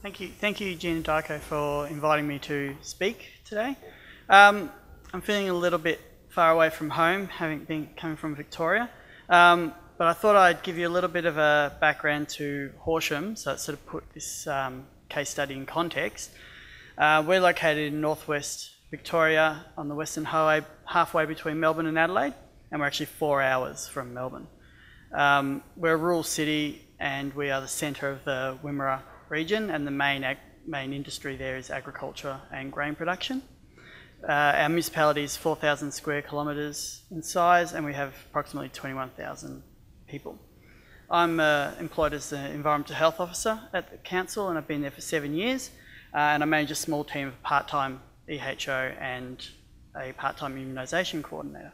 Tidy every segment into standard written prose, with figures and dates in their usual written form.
Thank you, Jena and Dyco, for inviting me to speak today. I'm feeling a little bit far away from home, coming from Victoria, but I thought I'd give you a little bit of a background to Horsham, so it sort of put this case study in context. We're located in northwest Victoria on the Western Highway, halfway between Melbourne and Adelaide, and we're actually 4 hours from Melbourne. We're a rural city, and we are the centre of the Wimmera region, and the main industry there is agriculture and grain production. Our municipality is 4,000 square kilometres in size, and we have approximately 21,000 people. I'm employed as an environmental health officer at the council, and I've been there for 7 years, and I manage a small team of part-time EHO and a part-time immunisation coordinator.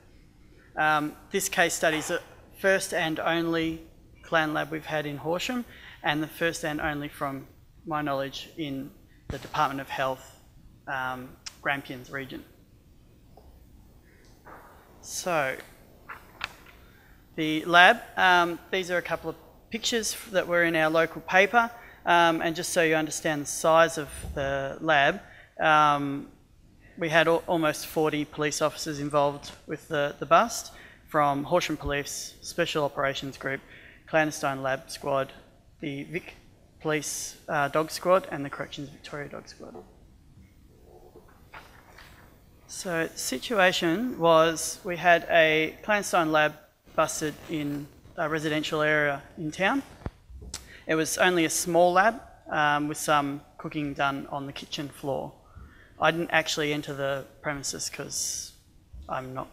This case study is the first and only clan lab we've had in Horsham, and the first and only, from my knowledge, in the Department of Health Grampians region. So, the lab, these are a couple of pictures that were in our local paper, and just so you understand the size of the lab, we had almost 40 police officers involved with the bust, from Horsham Police, Special Operations Group, Clandestine Lab Squad, the Vic Police Dog Squad, and the Corrections Victoria Dog Squad. So the situation was, we had a clandestine lab busted in a residential area in town. It was only a small lab with some cooking done on the kitchen floor. I didn't actually enter the premises because I'm not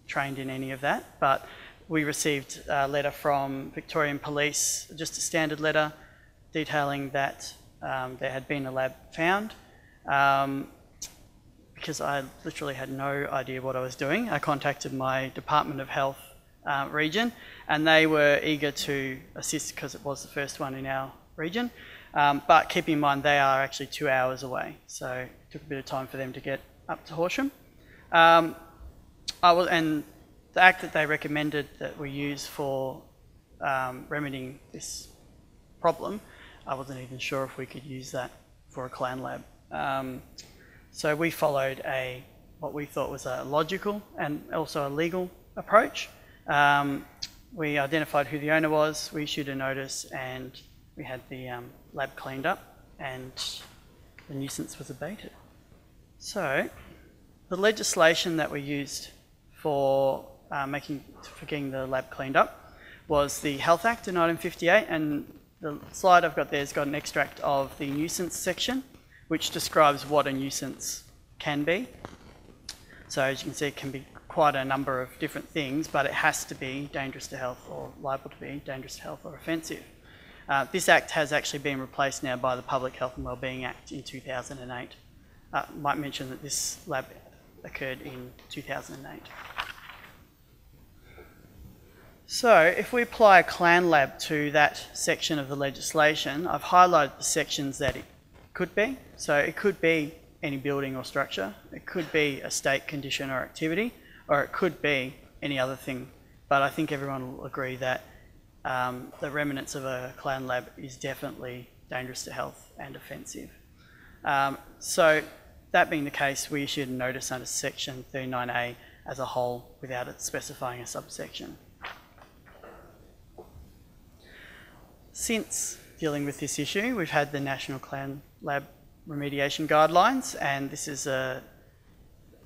trained in any of that, but we received a letter from Victorian Police, just a standard letter detailing that there had been a lab found. Because I literally had no idea what I was doing, I contacted my Department of Health region, and they were eager to assist because it was the first one in our region. But keep in mind, they are actually 2 hours away, so it took a bit of time for them to get up to Horsham. And the act that they recommended that we use for remedying this problem, I wasn't even sure if we could use that for a clan lab. So we followed what we thought was a logical and also a legal approach. We identified who the owner was, we issued a notice, and we had the lab cleaned up, and the nuisance was abated. So the legislation that we used for getting the lab cleaned up was the Health Act in 1958, and the slide I've got there has got an extract of the nuisance section, which describes what a nuisance can be. So as you can see, it can be quite a number of different things, but it has to be dangerous to health or liable to be dangerous to health or offensive. This Act has actually been replaced now by the Public Health and Wellbeing Act in 2008. Might mention that this lab occurred in 2008. So if we apply a clan lab to that section of the legislation, I've highlighted the sections that it could be. So it could be any building or structure, it could be a state condition or activity, or it could be any other thing. But I think everyone will agree that the remnants of a clan lab is definitely dangerous to health and offensive. So that being the case, we issued a notice under section 39A as a whole without it specifying a subsection. Since dealing with this issue, we've had the National Clan Lab Remediation Guidelines, and this is a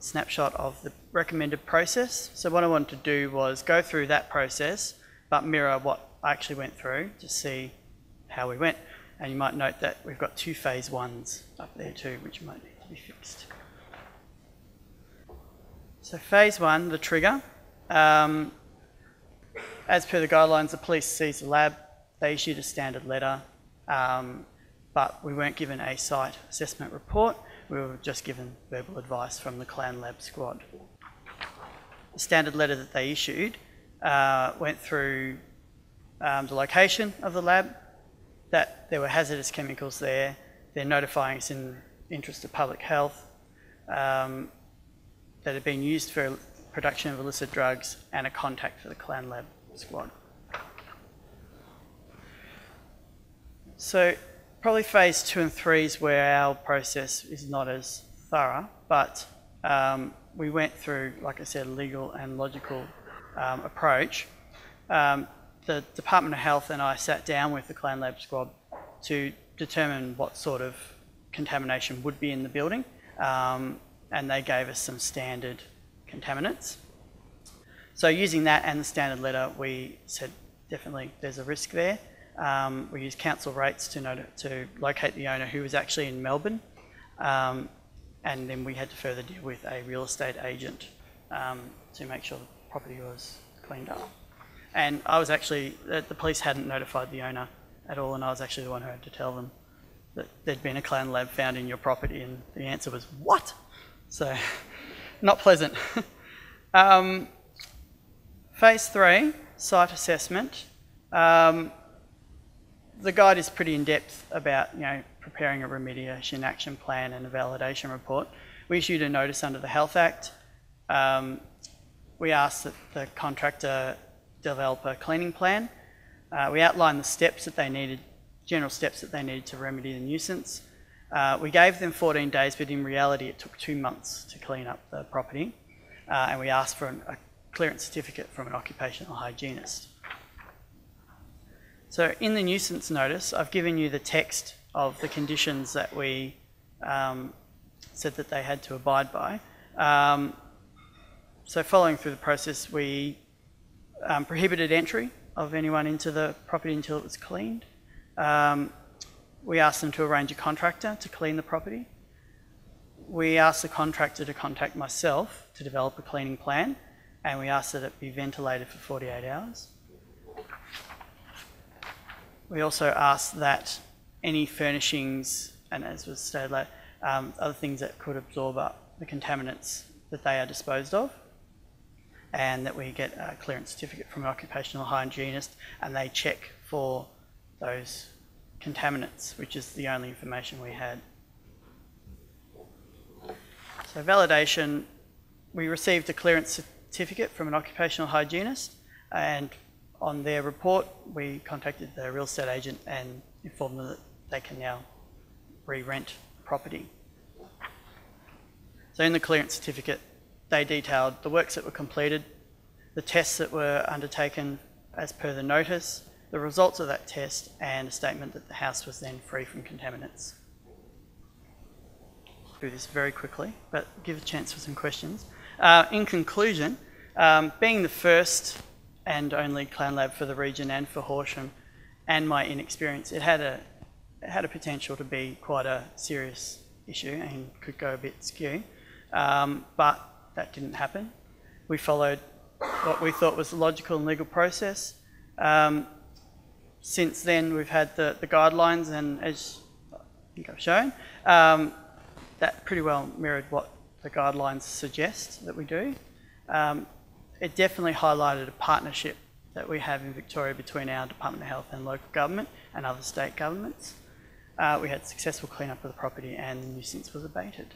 snapshot of the recommended process. So what I wanted to do was go through that process, but mirror what I actually went through to see how we went. And you might note that we've got 2 phase 1s up there too, which might need to be fixed. So phase 1, the trigger. As per the guidelines, the police seized the lab. They issued a standard letter, but we weren't given a site assessment report. We were just given verbal advice from the Clan Lab Squad. The standard letter that they issued went through the location of the lab, that there were hazardous chemicals there. They're notifying us in the interest of public health, that had been used for production of illicit drugs, and a contact for the Clan Lab Squad. So probably phase 2 and 3 is where our process is not as thorough, but we went through, like I said, a legal and logical approach. The Department of Health and I sat down with the Clan Lab squad to determine what sort of contamination would be in the building, and they gave us some standard contaminants. So using that and the standard letter, we said definitely there's a risk there. We used council rates to locate the owner, who was actually in Melbourne, and then we had to further deal with a real estate agent to make sure the property was cleaned up. And I was actually, the police hadn't notified the owner at all, and I was actually the one who had to tell them that there'd been a Clan Lab found in your property, and the answer was, what? So, not pleasant. Phase 3, site assessment. The guide is pretty in-depth about, preparing a remediation action plan and a validation report. We issued a notice under the Health Act. We asked that the contractor develop a cleaning plan. We outlined the steps that they needed, general steps that they needed to remedy the nuisance. We gave them 14 days, but in reality it took 2 months to clean up the property. And we asked for a clearance certificate from an occupational hygienist. So in the nuisance notice, I've given you the text of the conditions that we said that they had to abide by. So following through the process, we prohibited entry of anyone into the property until it was cleaned. We asked them to arrange a contractor to clean the property. We asked the contractor to contact myself to develop a cleaning plan, and we asked that it be ventilated for 48 hours. We also asked that any furnishings, and as was stated later, other things that could absorb up the contaminants, that they are disposed of, and that we get a clearance certificate from an occupational hygienist, and they check for those contaminants, which is the only information we had. So validation, we received a clearance certificate from an occupational hygienist, and on their report we contacted the real estate agent and informed them that they can now re-rent property. So in the clearance certificate, they detailed the works that were completed, the tests that were undertaken as per the notice, the results of that test, and a statement that the house was then free from contaminants. I'll do this very quickly, but give a chance for some questions. In conclusion, being the first and only Clan Lab for the region and for Horsham, and my inexperience, it had a potential to be quite a serious issue and could go a bit skew, but that didn't happen. We followed what we thought was a logical and legal process. Since then we've had the guidelines, and as I think I've shown, that pretty well mirrored what the guidelines suggest that we do. It definitely highlighted a partnership that we have in Victoria between our Department of Health and local government and other state governments. We had successful clean-up of the property and the nuisance was abated.